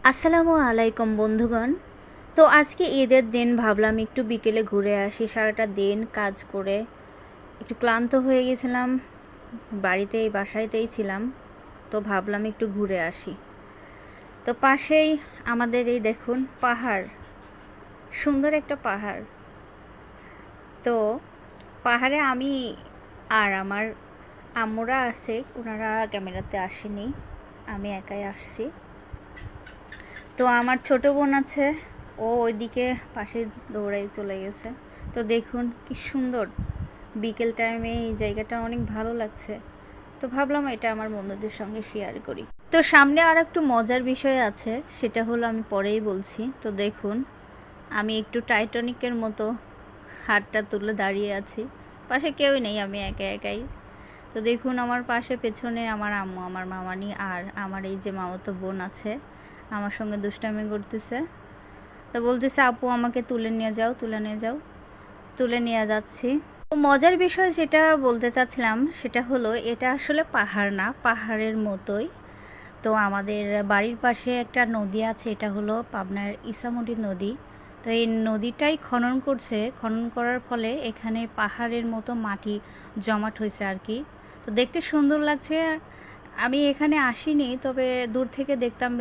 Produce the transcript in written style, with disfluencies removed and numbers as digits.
আসসালামু আলাইকুম বন্ধুগণ। তো আজকে ঈদের দিন ভাবলাম একটু বিকেলে ঘুরে আসি। সারাটা দিন কাজ করে একটু ক্লান্ত হয়ে গেছিলাম, বাড়িতেই বাসায়তেই ছিলাম। তো ভাবলাম একটু ঘুরে আসি। তো পাশেই আমাদের এই দেখুন পাহাড়, সুন্দর একটা পাহাড়। তো পাহাড়ে আমি আর আমার আম্মুরা আছে, ওনারা ক্যামেরাতে আসেনি, আমি একাই আসছি। তো আমার ছোট বোন আছে, ও ওইদিকে পাশে দৌড়াই চলে গেছে। তো দেখুন কি সুন্দর, বিকেল টাইমে এই জায়গাটা অনেক ভালো লাগছে। তো ভাবলাম এটা আমার বন্ধুদের সঙ্গে শেয়ার করি। তো সামনে আর একটু মজার বিষয় আছে, সেটা হলো আমি পরেই বলছি। তো দেখুন আমি একটু টাইটানিকের মতো হাতটা তুলে দাঁড়িয়ে আছি, পাশে কেউই নেই, আমি একা একাই। তো দেখুন আমার পাশে পেছনে আমার আম্মু, আমার মামানি আর আমার এই যে মামাতো বোন আছে, আমার সঙ্গে দুষ্টামি করতেছে। তো বলতেছে আপু আমাকে তুলে নিয়ে যাও, তুলে নিয়ে যাও। তুলে নিয়ে যাচ্ছি। তো মজার বিষয় যেটা বলতে চাচ্ছিলাম সেটা হলো এটা আসলে পাহাড় না, পাহাড়ের মতোই। তো আমাদের বাড়ির পাশে একটা নদী আছে, এটা হলো পাবনার ইসামতি নদী। তো এই নদীটাই খনন করছে, খনন করার ফলে এখানে পাহাড়ের মতো মাটি জমাট হয়েছে আর কি। তো দেখতে সুন্দর লাগছে। আমি এখানে আসিনি, তবে দূর থেকে দেখতাম